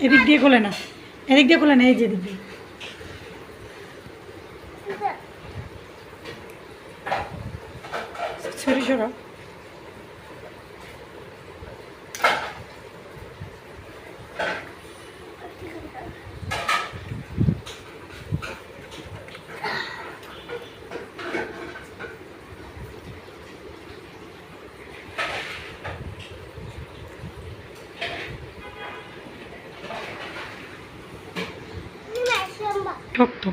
এদিক দিয়ে খোলে না, এদিক দিয়ে খোলে না, এই যে এদিক দিয়ে। সরি সরা। শক্ত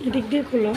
এদিক দিয়ে খোলো।